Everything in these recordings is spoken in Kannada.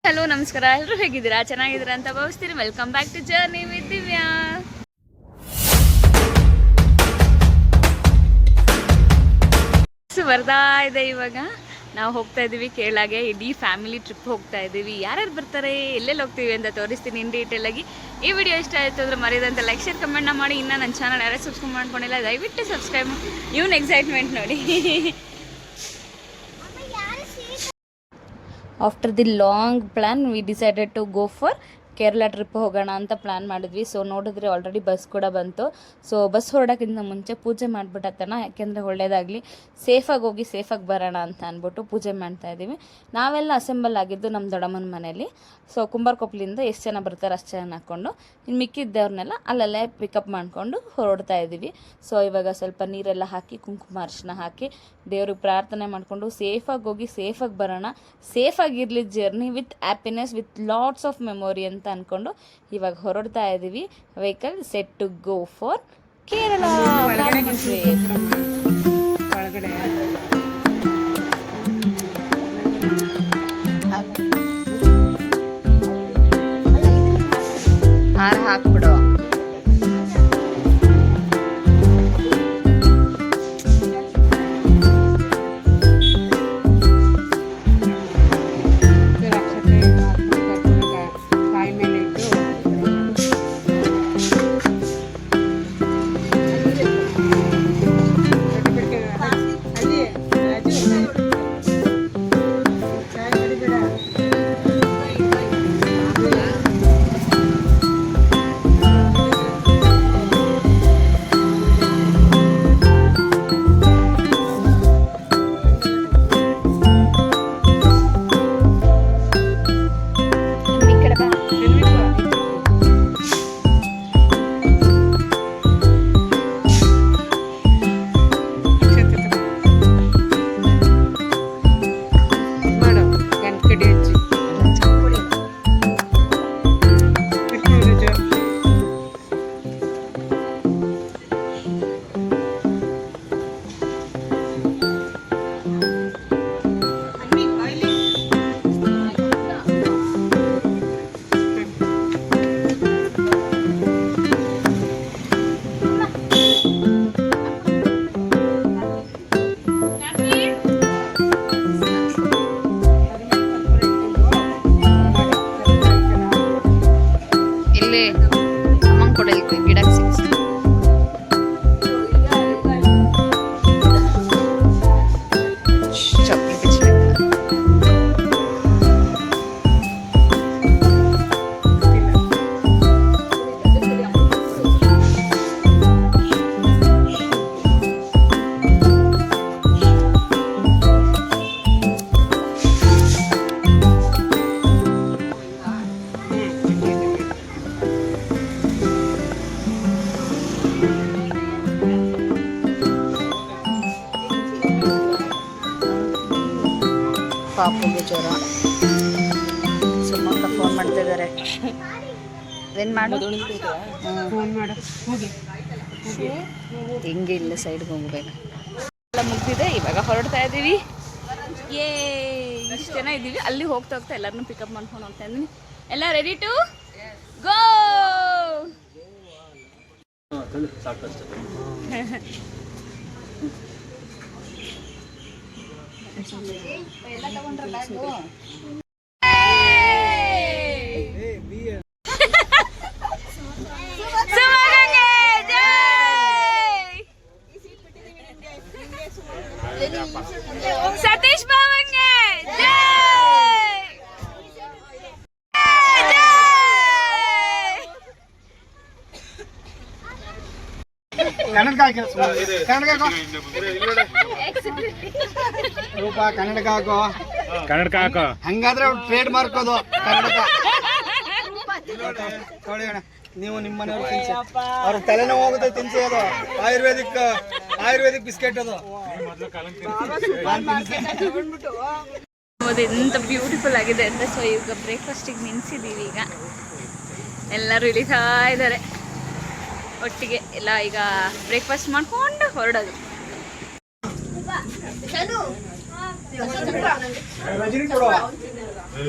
ಹಲೋ ನಮಸ್ಕಾರ, ಎಲ್ಲರೂ ಹೇಗಿದ್ದೀರಾ? ಚೆನ್ನಾಗಿದ್ದೀರಾ ಅಂತ ಭಾವಿಸ್ತೀನಿ. Welcome back to journey with Divya. ಬರ್ತಾ ಇದೆ. ಇವಾಗ ನಾವು ಹೋಗ್ತಾ ಇದ್ದೀವಿ ಕೇರಳಗೆ. ಇಡೀ ಫ್ಯಾಮಿಲಿ ಟ್ರಿಪ್ ಹೋಗ್ತಾ ಇದ್ದೀವಿ. ಯಾರ್ಯಾರು ಬರ್ತಾರೆ, ಎಲ್ಲೆಲ್ಲಿ ಹೋಗ್ತೀವಿ ಅಂತ ತೋರಿಸ್ತೀನಿ ಇನ್ ಡೀಟೇಲ್ ಆಗಿ. ಈ ವಿಡಿಯೋ ಇಷ್ಟ ಆಯಿತು ಅಂದರೆ ಮರಿದಂತೆ ಲೈಕ್ ಶೇರ್ ಕಮೆಂಟ್ನ ಮಾಡಿ. ಇನ್ನು ನನ್ನ ಚಾನಲ್ ಯಾರೇ ಸಬ್ಸ್ಕ್ರೈಬ್ ಮಾಡ್ಕೊಂಡಿಲ್ಲ ದಯವಿಟ್ಟು ಸಬ್ಸ್ಕ್ರೈಬ್ ಮಾಡಿ. ಇವನ್ ಎಕ್ಸೈಟ್ಮೆಂಟ್ ನೋಡಿ. After the long plan we decided to go for Kerala trip ಹೋಗೋಣ ಅಂತ ಪ್ಲ್ಯಾನ್ ಮಾಡಿದ್ವಿ. ಸೊ ನೋಡಿದ್ರೆ ಆಲ್ರೆಡಿ ಬಸ್ ಕೂಡ ಬಂತು. ಸೊ ಬಸ್ ಹೊರಡೋಕ್ಕಿಂತ ಮುಂಚೆ ಪೂಜೆ ಮಾಡಿಬಿಟ್ಟತ್ತನ, ಯಾಕೆಂದರೆ ಒಳ್ಳೇದಾಗಲಿ, ಸೇಫಾಗಿ ಹೋಗಿ ಸೇಫಾಗಿ ಬರೋಣ ಅಂತ ಅಂದ್ಬಿಟ್ಟು ಪೂಜೆ ಮಾಡ್ತಾಯಿದ್ದೀವಿ. ನಾವೆಲ್ಲ ಅಸೆಂಬಲ್ ಆಗಿದ್ದು ನಮ್ಮ ದೊಡ್ಡಮ್ಮನ ಮನೇಲಿ. ಸೊ ಕುಂಬಾರಕೊಪ್ಪಲಿಂದ ಎಷ್ಟು ಜನ ಬರ್ತಾರೆ ಅಷ್ಟು ಜನ ಹಾಕ್ಕೊಂಡು ಇನ್ನು ಮಿಕ್ಕಿದ್ದವ್ರನ್ನೆಲ್ಲ ಅಲ್ಲಲ್ಲೇ ಪಿಕಪ್ ಮಾಡಿಕೊಂಡು ಹೊರಡ್ತಾ ಇದ್ದೀವಿ. ಸೊ ಇವಾಗ ಸ್ವಲ್ಪ ನೀರೆಲ್ಲ ಹಾಕಿ ಕುಂಕುಮ ಅರಿಶಿನ ಹಾಕಿ ದೇವ್ರಿಗೆ ಪ್ರಾರ್ಥನೆ ಮಾಡಿಕೊಂಡು ಸೇಫಾಗಿ ಹೋಗಿ ಸೇಫಾಗಿ ಬರೋಣ. ಸೇಫಾಗಿರಲಿ journey with happiness with lots of memory ಅಂತ ಅಂದ್ಕೊಂಡು ಇವಾಗ ಹೊರಡ್ತಾ ಇದ್ದೀವಿ. Vehicle set to go for Kerala. ಹಾರ ಹಾಕ್ಬಿಡು. ಪಾಪುಗೆ ಜ್ವರ. ಸುಮ್ಮಕ್ಕ ಫೋನ್ ಮಾಡ್ತಾ ಇದ್ದಾರೆ. ಏನು ಮಾಡೋದು? ಹಿಂಗೆ ಇಲ್ಲ ಸೈಡ್ಗೆ ಹೋಗ್ಬೇಕು. ಎಲ್ಲ ಮುಗ್ದಿದೆ, ಇವಾಗ ಹೊರಡ್ತಾ ಇದ್ದೀವಿ. ಇಷ್ಟು ಜನ ಇದ್ದೀವಿ. ಅಲ್ಲಿ ಹೋಗ್ತಾ ಹೋಗ್ತಾ ಎಲ್ಲರನ್ನೂ ಪಿಕಪ್ ಮಾಡ್ಕೊಂಡು ಹೋಗ್ತಾ ಇದ್ದೀನಿ. ಎಲ್ಲ ರೆಡಿ ಟು ಗೋ. ಎಲ್ಲ ತಗೊಂಡ್ರಲ್ಲ ಸತೀಶ್ ಬಾವಂಗೆ ಕನ್ನಡ ಹಾಕೋ ಹಂಗಾದ್ರೆ ಟ್ರೇಡ್ ಮಾರ್ಕ್ ಅದು ಕನ್ನಡಕ. ನೀವು ನಿಮ್ಮ ಮನೆಯವ್ರು ತಿನ್ಸಿ, ಅವ್ರ ತಲೆನೋವು ಹೋಗುತ್ತೆ ತಿನ್ಸಿ. ಅದು ಆಯುರ್ವೇದಿಕ್ ಬಿಸ್ಕೆಟ್ ಅದು. ಎಂತ ಬ್ಯೂಟಿಫುಲ್ ಆಗಿದೆ ಅಂತ. ಸೊ ಈಗ ಬ್ರೇಕ್ಫಾಸ್ಟಿಗೆ ನಿಲ್ಸಿದ್ದೀವಿ. ಈಗ ಎಲ್ಲರೂ ಇಳಿತಾ ಇದ್ದಾರೆ ಒಟ್ಟಿಗೆ. ಎಲ್ಲ ಈಗ ಬ್ರೇಕ್ಫಾಸ್ಟ್ ಮಾಡ್ಕೊಂಡು ಹೊರಡೋದು. Now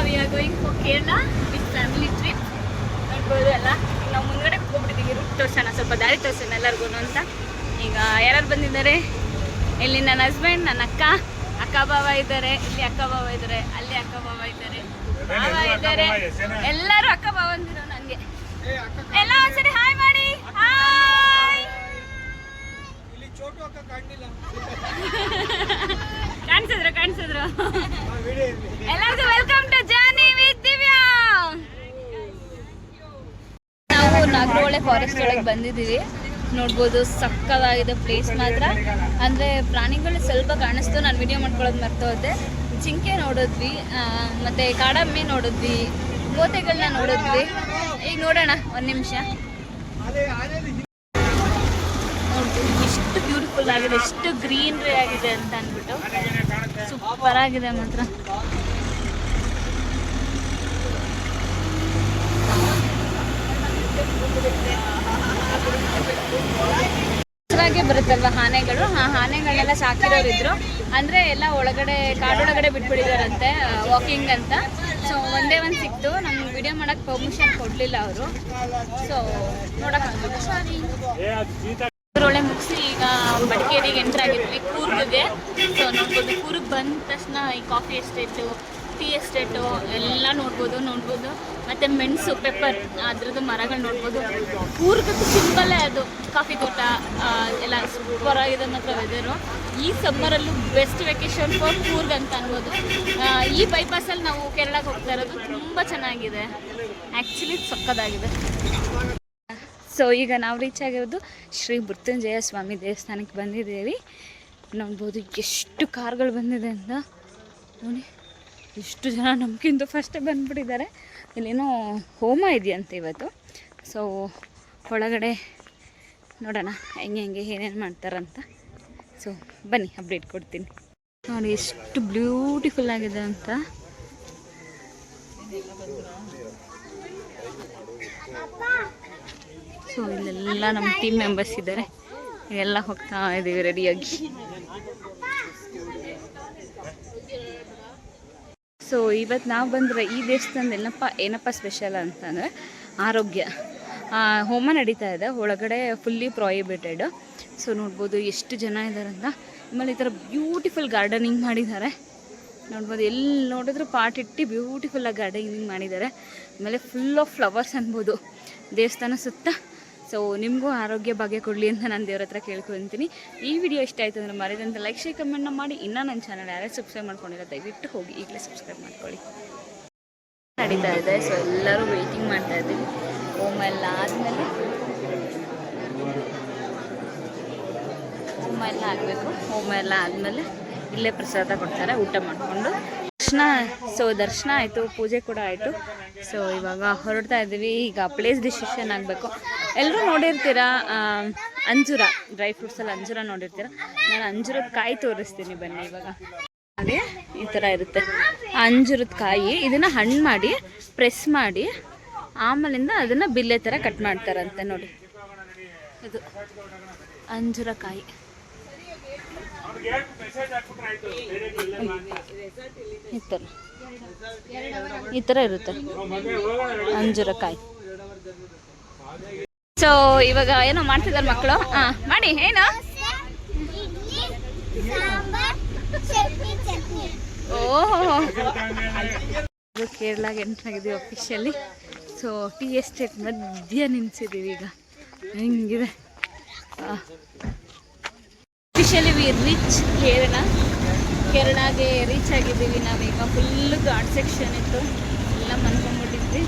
we are going for Kerala with family trip. ನೋಡ್ಬೋದು ಅಲ್ಲ, ನಾವು ಮುಂದ್ಗಡೆ ಹೋಗ್ಬಿಟ್ಟಿದ್ದೀವಿ. ರೂಟ್ ತೋರ್ಸೋಣ, ಸ್ವಲ್ಪ ದಾರಿ ತೋರ್ಸೋಣ ಎಲ್ಲರಿಗೂ ಅಂತ. ಈಗ ಯಾರು ಬಂದಿದ್ದಾರೆ? ಇಲ್ಲಿ ನನ್ನ ಹಸ್ಬೆಂಡ್, ನನ್ನ ಅಕ್ಕ ಬಾವ ಇದ್ದಾರೆ, ಇಲ್ಲಿ ಅಕ್ಕ ಬಾವ ಇದ್ದಾರೆ, ಅಲ್ಲಿ ಅಕ್ಕ ಬಾವ ಇದ್ದಾರೆ, ಬಾವ ಇದ್ದಾರೆ, ಎಲ್ಲರೂ ಅಕ್ಕ ಬಾವ ಅಂದಿರೋ ನನಗೆ. ಎಲ್ಲ ಒಂದ್ಸರಿ ಹಾಯ್ ಮಾಡಿ. ಹಾಯ್. ಕಾಣಿಸಿದ್ರು ಎಲ್ಲರಿಗೂ welcome to journey with Divya. ನಾವು ನಾಗರಹೊಳೆ ಫಾರೆಸ್ಟ್ ಒಳಗೆ ಬಂದಿದ್ದೀವಿ. ನೋಡ್ಬೋದು, ಸಕ್ಕದಾಗಿದೆ ಪ್ಲೇಸ್ ಮಾತ್ರ. ಅಂದರೆ ಪ್ರಾಣಿಗಳು ಸ್ವಲ್ಪ ಕಾಣಿಸ್ತು, ನಾನು ವಿಡಿಯೋ ಮಾಡ್ಕೊಳ್ಳೋದು ಮರ್ತೋದೆ. ಜಿಂಕೆ ನೋಡಿದ್ವಿ, ಮತ್ತು ಕಾಡಮ್ಮೆ ನೋಡಿದ್ವಿ, ಕೋತೆಗಳನ್ನ ನೋಡಿದ್ವಿ. ಈಗ ನೋಡೋಣ, ಒಂದು ನಿಮಿಷ. ನೋಡ್ಬೋದು ಎಷ್ಟು ಬ್ಯೂಟಿಫುಲ್ ಆಗಿದೆ, ಎಷ್ಟು ಗ್ರೀನ್ರಿ ಆಗಿದೆ ಅಂತ ಅಂದ್ಬಿಟ್ಟು. ಸೂಪರ್ ಆಗಿದೆ ಮಾತ್ರ. ಹೆಸರಾಗೆ ಬರುತ್ತಲ್ವ ಆನೆಗಳು, ಆ ಆನೆಗಳನ್ನೆಲ್ಲ ಸಾಕಿರೋರಿದ್ರು. ಅಂದರೆ ಎಲ್ಲ ಒಳಗಡೆ ಕಾಡೊಳಗಡೆ ಬಿಟ್ಬಿಟ್ಟಿದಾರಂತೆ ವಾಕಿಂಗ್ ಅಂತ. ಸೊ ಒಂದೇ ಒಂದು ಸಿಕ್ತು, ನಮ್ಗೆ ವಿಡಿಯೋ ಮಾಡೋಕ್ಕೆ ಪರ್ಮಿಷನ್ ಕೊಡಲಿಲ್ಲ ಅವರು. ಸೊ ನೋಡೋಕ್ಕಾಗಲ್ಲ, ಸಾರಿ. ಒಳ್ಳೆ ಮುಗಿಸಿ ಈಗ ಮಡಿಕೇರಿಗೆ ಎಂಟ್ರ್ ಆಗಿದ್ವಿ, ಕೂರ್ಗ್ಗೆ. ಸೊ ನೋಡ್ಬೋದು, ಕೂರ್ಗ್ ಬಂದ ತಕ್ಷಣ ಈ ಕಾಫಿ ಎಸ್ಟೇಟು, ಟೀ ಎಸ್ಟೇಟು ಎಲ್ಲ ನೋಡ್ಬೋದು. ಮತ್ತು ಮೆಣಸು, ಪೆಪ್ಪರ್, ಅದ್ರದ್ದು ಮರಗಳು ನೋಡ್ಬೋದು. ಕೂರ್ಗಕ್ಕೆ ಸಿಂಪಲ್ಲೇ ಅದು ಕಾಫಿ ತೋಟ ಎಲ್ಲ ಸೂಪರ್ ಆಗಿದೆ ಮಾತ್ರ ವೆದರು. ಈ ಸಮ್ಮರಲ್ಲೂ ಬೆಸ್ಟ್ ವೆಕೇಶನ್ ಫಾರ್ ಕೂರ್ಗ್ ಅಂತ ಅನ್ಬೋದು. ಈ ಬೈಪಾಸಲ್ಲಿ ನಾವು ಕೇರಳಕ್ಕೆ ಹೋಗ್ತಾ ಇರೋದು, ತುಂಬ ಚೆನ್ನಾಗಿದೆ, ಆ್ಯಕ್ಚುಲಿ ಸಕ್ಕದಾಗಿದೆ. ಸೊ ಈಗ ನಾವು ರೀಚ್ ಆಗಿರೋದು ಶ್ರೀ ಮೃತ್ಯುಂಜಯ ಸ್ವಾಮಿ ದೇವಸ್ಥಾನಕ್ಕೆ ಬಂದಿದ್ದೀವಿ. ನೋಡ್ಬೋದು ಎಷ್ಟು ಕಾರ್ಗಳು ಬಂದಿದೆ ಅಂತ. ನೋಡಿ ಎಷ್ಟು ಜನ ನಮಗಿಂತ ಫಸ್ಟೇ ಬಂದುಬಿಟ್ಟಿದ್ದಾರೆ. ಇಲ್ಲೇನೋ ಹೋಮ ಇದೆಯಂತೆ ಇವತ್ತು. ಸೊ ಒಳಗಡೆ ನೋಡೋಣ ಹೆಂಗೆ ಏನೇನು ಮಾಡ್ತಾರಂತ. ಸೊ ಬನ್ನಿ, ಅಪ್ಡೇಟ್ ಕೊಡ್ತೀನಿ. ನೋಡಿ ಎಷ್ಟು ಬ್ಯೂಟಿಫುಲ್ ಆಗಿದೆ ಅಂತ. ಸೊ ಇಲ್ಲೆಲ್ಲ ನಮ್ಮ ಟೀಮ್ ಮೆಂಬರ್ಸ್ ಇದ್ದಾರೆ, ಎಲ್ಲ ಹೋಗ್ತಾ ಇದ್ದೀವಿ ರೆಡಿಯಾಗಿ. ಸೊ ಇವತ್ತು ನಾವು ಬಂದರೆ ಈ ದೇವಸ್ಥಾನದ ಏನಪ್ಪ ಸ್ಪೆಷಲ್ ಅಂತಂದರೆ ಆರೋಗ್ಯ. ಹೋಮ ನಡೀತಾ ಇದೆ ಒಳಗಡೆ, ಫುಲ್ಲಿ ಪ್ರಾಹಿಬಿಟೆಡ್. ಸೊ ನೋಡ್ಬೋದು ಎಷ್ಟು ಜನ ಇದ್ದಾರೆ ಅಂತ. ಆಮೇಲೆ ಈ ಥರ ಬ್ಯೂಟಿಫುಲ್ ಗಾರ್ಡನಿಂಗ್ ಮಾಡಿದ್ದಾರೆ. ನೋಡ್ಬೋದು, ಎಲ್ಲಿ ನೋಡಿದ್ರು ಪಾಟ್ ಇಟ್ಟು ಬ್ಯೂಟಿಫುಲ್ಲಾಗಿ ಗಾರ್ಡನಿಂಗ್ ಮಾಡಿದ್ದಾರೆ. ಆಮೇಲೆ ಫುಲ್ ಆಫ್ ಫ್ಲವರ್ಸ್ ಅನ್ಬೋದು ದೇವಸ್ಥಾನ ಸುತ್ತ. ಸೊ ನಿಮಗೂ ಆರೋಗ್ಯ ಭಾಗ್ಯ ಕೊಡಲಿ ಅಂತ ನಾನು ದೇವ್ರ ಹತ್ರ ಕೇಳ್ಕೊತೀನಿ. ಈ ವಿಡಿಯೋ ಇಷ್ಟ ಆಯಿತು ಅಂದರೆ ಮರಿದಂತ ಲೈಕ್, ಶೇರ್, ಕಮೆಂಟ್ನ ಮಾಡಿ. ಇನ್ನೂ ನನ್ನ ಚಾನಲ್ ಯಾರೇ ಸಬ್ಸ್ಕ್ರೈಬ್ ಮಾಡ್ಕೊಂಡಿಲ್ಲ ದಯವಿಟ್ಟು ಹೋಗಿ ಈಗಲೇ ಸಬ್ಸ್ಕ್ರೈಬ್ ಮಾಡ್ಕೊಳ್ಳಿ. ನಡೀತಾ ಇದೆ, ಸೊ ಎಲ್ಲರೂ ವೆಯ್ಟಿಂಗ್ ಮಾಡ್ತಾ ಇದ್ದೀವಿ. ಹೋಮ ಎಲ್ಲ ಆದಮೇಲೆ ಹೋಮ ಎಲ್ಲ ಆದಮೇಲೆ ಇಲ್ಲೇ ಪ್ರಸಾದ ಕೊಡ್ತಾರೆ, ಊಟ ಮಾಡಿಕೊಂಡು ದರ್ಶನ ಆಯಿತು, ಪೂಜೆ ಕೂಡ ಆಯಿತು. ಸೊ ಇವಾಗ ಹೊರಡ್ತಾ ಇದ್ದೀವಿ. ಈಗ ಪ್ಲೇಸ್ ಡಿಸಿಷನ್ ಆಗಬೇಕು. ಎಲ್ಲರೂ ನೋಡಿರ್ತೀರ ಅಂಜೂರ, ಡ್ರೈ ಫ್ರೂಟ್ಸಲ್ಲಿ ಅಂಜೂರ ನೋಡಿರ್ತೀರ. ನಾನು ಅಂಜೂರದ ಕಾಯಿ ತೋರಿಸ್ತೀನಿ ಬನ್ನಿ. ಇವಾಗ ಅದೇ ಈ ಥರ ಇರುತ್ತೆ ಅಂಜೂರದ ಕಾಯಿ. ಇದನ್ನು ಹಣ್ಣು ಮಾಡಿ ಪ್ರೆಸ್ ಮಾಡಿ ಆಮೇಲಿಂದ ಅದನ್ನು ಬಿಲ್ಲೆ ಥರ ಕಟ್ ಮಾಡ್ತಾರಂತೆ. ನೋಡಿ, ಇದು ಅಂಜೂರ ಕಾಯಿ. ಈ ಥರ ಇರುತ್ತೆ ಅಂಜೂರ ಕಾಯಿ. ಸೊ ಇವಾಗ ಏನೋ ಮಾಡ್ತಿದ್ದಾರೆ ಮಕ್ಕಳು. ಮಾಡಿ ಏನು? ಓಹೋ, ಕೇರಳಗೆ ಎಂಟ್ರಾಗಿದ್ದೀವಿ ಅಫಿಷಿಯಲಿ. ಸೊ ಟೀ ಎಸ್ಟೇಟ್ ಮಧ್ಯ ನಿಲ್ಸಿದ್ದೀವಿ ಈಗ. ಹೆಂಗಿದೆ ಅಫಿಷಿಯಲಿ ವಿ ರೀಚ್ ಕೇರಳಗೆ ರೀಚ್ ಆಗಿದ್ದೀವಿ ನಾವೀಗ. ಫುಲ್ಲು ಘಾಟ್ ಸೆಕ್ಷನ್ ಇತ್ತು, ಎಲ್ಲ ಮನ್ಕೊಂಡ್ಬಿಟ್ಟಿದ್ವಿ.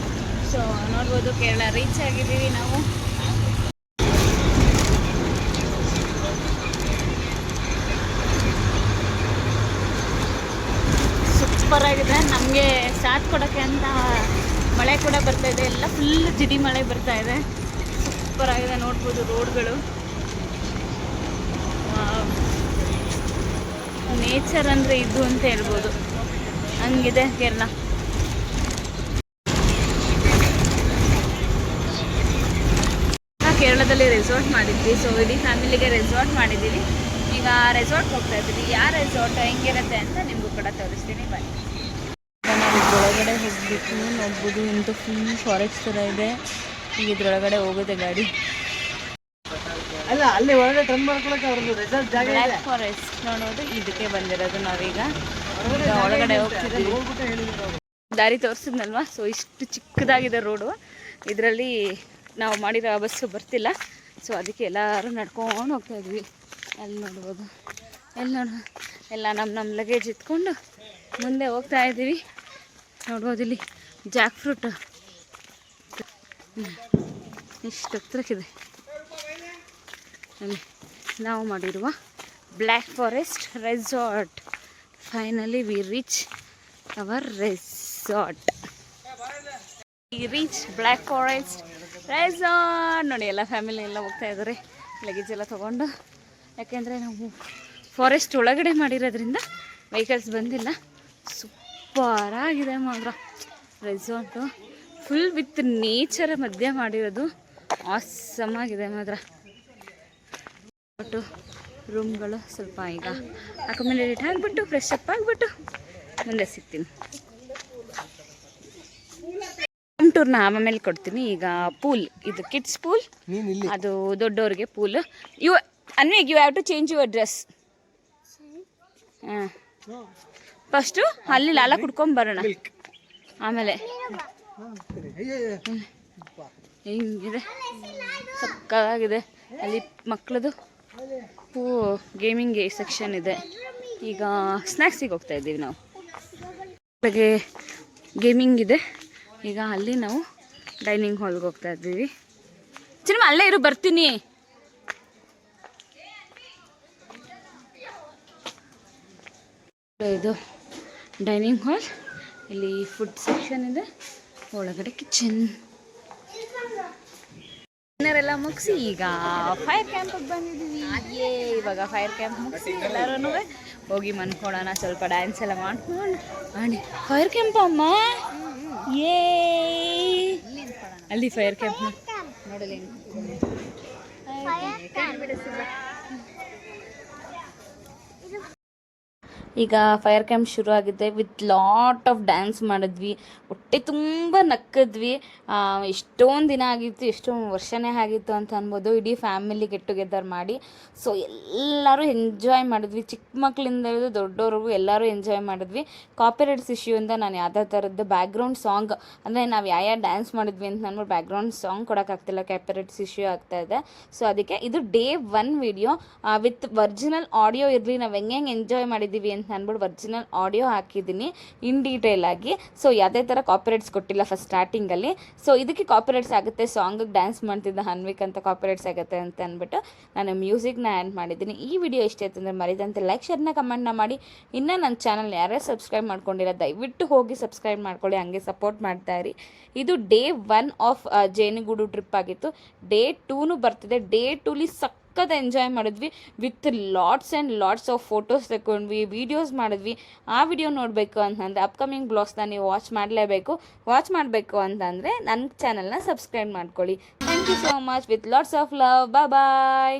ಸೊ ನೋಡ್ಬೋದು, ಕೇರಳ ರೀಚ್ ಆಗಿದ್ದೀವಿ ನಾವು. ಸೂಪರ್ ಆಗಿದೆ. ನಮಗೆ ಸಾಥ್ ಕೊಡೋಕ್ಕೆ ಅಂತ ಮಳೆ ಕೂಡ ಬರ್ತಾಯಿದೆ, ಎಲ್ಲ ಫುಲ್ ಜಿಡಿ ಮಳೆ ಬರ್ತಾಯಿದೆ. ಸೂಪರ್ ಆಗಿದೆ, ನೋಡ್ಬೋದು ರೋಡ್ಗಳು. ನೇಚರ್ ಅಂದರೆ ಇದು ಅಂತ ಹೇಳ್ಬೋದು, ಹಂಗಿದೆ ಕೇರಳ. ಕೇರಳದಲ್ಲಿ ರೆಸಾರ್ಟ್ ಮಾಡಿದ್ವಿ. ಸೊ ಇಡೀ ಫ್ಯಾಮಿಲಿಗೆ ರೆಸಾರ್ಟ್ ಮಾಡಿದ್ದೀವಿ. ಈಗ ರೆಸಾರ್ಟ್ಗೆ ಹೋಗ್ತಾ ಇದ್ದೀವಿ. ಯಾವ ರೆಸಾರ್ಟ್ ಹೆಂಗಿರುತ್ತೆ ಅಂತ ನಿಮಗೂ ಕೂಡ ತೋರಿಸ್ತೀನಿ ಬನ್ನಿ. ನಾವು ಇದ್ರೊಳಗಡೆ ಹೋಗ್ಬಿಟ್ಟು ನೋಡ್ಬೋದು. ಇಂಥ ಫುಲ್ ಫಾರೆಸ್ಟ್ ಥರ ಇದೆ. ಈಗ ಇದ್ರೊಳಗಡೆ ಹೋಗುತ್ತೆ ಗಾಡಿ. ಅಲ್ಲ ಅಲ್ಲಿ ಒಳಗಡೆ ಟರ್ನ್ ಮಾಡ್ಕೊಳಕ್ಕೆ ಅವ್ರದ್ದು ರೆಸಾರ್ಟ್ ಜಾಗ ಇದೆ. ಬ್ಲ್ಯಾಕ್ ಫಾರೆಸ್ಟ್ ನೋಡೋದು ಇದಕ್ಕೆ ಬಂದಿರೋದು. ನಾವೀಗ ಒಳಗಡೆ ಹೋಗ್ತಿದ್ದೀವಿ. ದಾರಿ ತೋರಿಸಿದ್ನಲ್ವಾ. ಸೊ ಇಷ್ಟು ಚಿಕ್ಕದಾಗಿದೆ ರೋಡು. ಇದರಲ್ಲಿ ನಾವು ಮಾಡಿರೋ ಬಸ್ಸು ಬರ್ತಿಲ್ಲ. ಸೊ ಅದಕ್ಕೆ ಎಲ್ಲರೂ ನಡ್ಕೊಂಡು ಹೋಗ್ತಾ ಇದ್ವಿ. ಅಲ್ಲಿ ನೋಡ್ಬೋದು, ಎಲ್ಲ ನಮ್ಮ ಲಗೇಜ್ ಇಟ್ಕೊಂಡು ಮುಂದೆ ಹೋಗ್ತಾ ಇದ್ದೀವಿ. ನೋಡ್ಬೋದು ಇಲ್ಲಿ ಜಾಕ್ ಫ್ರೂಟ್ ಇಷ್ಟು ಹತ್ರಕ್ಕಿದೆ. ಅಲ್ಲಿ ನಾವು ಮಾಡಿರುವ black forest resort. Finally we reach our resort. We reach black forest resort. ನೋಡಿ ಎಲ್ಲ ಫ್ಯಾಮಿಲಿ ಎಲ್ಲ ಹೋಗ್ತಾ ಇದ್ದಾರೆ ಲಗೇಜ್ ಎಲ್ಲ ತೊಗೊಂಡು. ಯಾಕೆಂದರೆ ನಾವು ಫಾರೆಸ್ಟ್ ಒಳಗಡೆ ಮಾಡಿರೋದ್ರಿಂದ ವೆಹಿಕಲ್ಸ್ ಬಂದಿಲ್ಲ. ಸೂಪರಾಗಿದೆ ಮಾತ್ರ ರೆಸಾರ್ಟು. ಫುಲ್ ವಿತ್ ನೇಚರ್ ಮಧ್ಯೆ ಮಾಡಿರೋದು. ಆಸಮ್ ಆಗಿದೆ ಮಾತ್ರ. ಒಟ್ಟು ರೂಮ್ಗಳು ಸ್ವಲ್ಪ ಈಗ ಅಕೊಮಿಡೇಟ್ ಆಗಿಬಿಟ್ಟು ಫ್ರೆಶ್ ಅಪ್ ಆಗಿಬಿಟ್ಟು ಮುಂದೆ ಸಿಗ್ತೀನಿ. ಹೋಮ್ ಟೂರ್ನ ಆಮೇಲೆ ಕೊಡ್ತೀನಿ. ಈಗ ಪೂಲ್, ಇದು ಕಿಡ್ಸ್ ಪೂಲ್, ಅದು ದೊಡ್ಡವ್ರಿಗೆ pool. You anyway you have to change your dress. ಹಾಂ, ಫಸ್ಟು ಅಲ್ಲಿ ಲಾಲ ಕುಡ್ಕೊಂಡು ಬರೋಣ. ಆಮೇಲೆ ಹಿಂಗಿದೆ, ಸಕ್ಕತ್ತಾಗಿದೆ. ಅಲ್ಲಿ ಮಕ್ಕಳದು ಗೇಮಿಂಗ್ ಸೆಕ್ಷನ್ ಇದೆ. ಈಗ ಸ್ನ್ಯಾಕ್ಸಿಗೆ ಹೋಗ್ತಾ ಇದ್ದೀವಿ ನಾವು. ಬೆಳಗ್ಗೆ ಗೇಮಿಂಗ್ ಇದೆ. ಈಗ ಅಲ್ಲಿ ನಾವು ಡೈನಿಂಗ್ ಹಾಲ್ಗೆ ಹೋಗ್ತಾ ಇದ್ದೀವಿ. ಚಿನ್ನಮ್ಮ ಅಲ್ಲೇ ಇರು, ಬರ್ತೀನಿ. ಇದು ಡೈನಿಂಗ್ ಹಾಲ್. ಇಲ್ಲಿ ಫುಡ್ ಸೆಕ್ಷನ್ ಇದೆ. ಒಳಗಡೆ ಕಿಚನ್. ಡಿನ್ನರೆಲ್ಲ ಮುಗಿಸಿ ಈಗ ಫೈರ್ ಕ್ಯಾಂಪಿಗೆ ಬಂದಿದ್ದೀವಿ. ಇವಾಗ ಫೈರ್ ಕ್ಯಾಂಪ್ ಮುಗಿಸಿ ಎಲ್ಲರೂ ಹೋಗಿ ಮನ್ಕೊಳ್ಳೋಣ. ಸ್ವಲ್ಪ ಡ್ಯಾನ್ಸ್ ಎಲ್ಲ ಮಾಡ್ಕೊಂಡು ಮಾಡಿ. ಫೈರ್ ಕ್ಯಾಂಪ್ ಅಮ್ಮ, ಅಲ್ಲಿ ಫೈರ್ ಕ್ಯಾಂಪ್ ನೋಡಲಿ. ಈಗ ಫೈರ್ ಕ್ಯಾಂಪ್ ಶುರು ಆಗಿದೆ. ವಿತ್ ಲಾಟ್ ಆಫ್ ಡ್ಯಾನ್ಸ್ ಮಾಡಿದ್ವಿ. ಹೊಟ್ಟೆ ತುಂಬ ನಕ್ಕಿದ್ವಿ. ಎಷ್ಟೊಂದು ದಿನ ಆಗಿತ್ತು, ಎಷ್ಟೊಂದು ವರ್ಷನೇ ಆಗಿತ್ತು ಅಂತ ಅನ್ಬೋದು. ಇಡೀ ಫ್ಯಾಮಿಲಿ ಗೆಟ್ ಟುಗೆದರ್ ಮಾಡಿ. ಸೊ ಎಲ್ಲರೂ ಎಂಜಾಯ್ ಮಾಡಿದ್ವಿ. ಚಿಕ್ಕ ಮಕ್ಕಳಿಂದ ಹಿಡಿದು ದೊಡ್ಡವ್ರಿಗೂ ಎಲ್ಲರೂ ಎಂಜಾಯ್ ಮಾಡಿದ್ವಿ. ಕಾಪಿರೈಟ್ಸ್ ಇಶ್ಯೂಯಿಂದ ನಾನು ಯಾವುದೇ ಥರದ್ದು ಬ್ಯಾಕ್ಗ್ರೌಂಡ್ ಸಾಂಗ್, ಅಂದರೆ ನಾವು ಯಾವ ಡ್ಯಾನ್ಸ್ ಮಾಡಿದ್ವಿ ಅಂತ ಅಂದ್ಬಿಟ್ಟು ಬ್ಯಾಕ್ಗ್ರೌಂಡ್ ಸಾಂಗ್ ಕೊಡೋಕ್ಕಾಗ್ತಿಲ್ಲ, ಕಾಪಿರೈಟ್ಸ್ ಇಶ್ಯೂ ಆಗ್ತಾಯಿದೆ. ಸೊ ಅದಕ್ಕೆ ಇದು day 1 video with original audio ಇರಲಿ. ನಾವು ಹೆಂಗೆ ಎಂಜಾಯ್ ಮಾಡಿದ್ದೀವಿ ಅಂತ ಅಂದ್ಬಿಟ್ಟು ಒರಿಜಿನಲ್ ಆಡಿಯೋ ಹಾಕಿದ್ದೀನಿ ಇನ್ ಡೀಟೇಲ್ ಆಗಿ. ಸೊ ಯಾವುದೇ ಥರ ಕಾಪಿರೈಟ್ಸ್ ಕೊಟ್ಟಿಲ್ಲ ಫಸ್ಟ್ ಸ್ಟಾರ್ಟಿಂಗಲ್ಲಿ. ಸೊ ಇದಕ್ಕೆ ಕಾಪಿರೈಟ್ಸ್ ಆಗುತ್ತೆ, ಸಾಂಗಿಗೆ ಡ್ಯಾನ್ಸ್ ಮಾಡ್ತಿದ್ದ ಹನ್ವಿಕ್ ಅಂತ ಕಾಪಿರೈಟ್ಸ್ ಆಗುತ್ತೆ ಅಂತ ಅಂದ್ಬಿಟ್ಟು ನಾನು ಮ್ಯೂಸಿಕ್ನ ಆ್ಯಡ್ ಮಾಡಿದ್ದೀನಿ. ಈ ವಿಡಿಯೋ ಇಷ್ಟ ಆಯ್ತು ಅಂದರೆ ಮರಿದಂತೆ ಲೈಕ್, ಶೇರ್ನ, ಕಮೆಂಟ್ನ ಮಾಡಿ. ಇನ್ನೂ ನನ್ನ ಚಾನಲ್ ಯಾರ್ಯಾರು ಸಬ್ಸ್ಕ್ರೈಬ್ ಮಾಡ್ಕೊಂಡಿಲ್ಲ ದಯವಿಟ್ಟು ಹೋಗಿ ಸಬ್ಸ್ಕ್ರೈಬ್ ಮಾಡ್ಕೊಳ್ಳಿ, ಹಂಗೆ ಸಪೋರ್ಟ್ ಮಾಡ್ತಾಯಿರಿ. ಇದು ಡೇ 1 ಆಫ್ ಜೇನುಗೂಡು ಟ್ರಿಪ್ ಆಗಿತ್ತು. ಡೇ 2 ಬರ್ತಿದೆ. ಡೇ 2ಲಿ ಸಕ್ಕತ್ ಎಂಜಾಯ್ ಮಾಡಿದ್ವಿ. With lots and lots of photos ತಗೊಂಡ್ವಿ, ವೀಡಿಯೋಸ್ ಮಾಡಿದ್ವಿ. ಆ ವಿಡಿಯೋ ನೋಡಬೇಕು ಅಂತಂದರೆ ಅಪ್ಕಮಿಂಗ್ ಬ್ಲಾಗ್ಸ್ನ ನೀವು ವಾಚ್ ಮಾಡಲೇಬೇಕು. ವಾಚ್ ಮಾಡಬೇಕು ಅಂತಂದರೆ ನನ್ನ ಚಾನಲ್ನ ಸಬ್ಸ್ಕ್ರೈಬ್ ಮಾಡ್ಕೊಳ್ಳಿ. Thank you so much. With lots of love. Bye.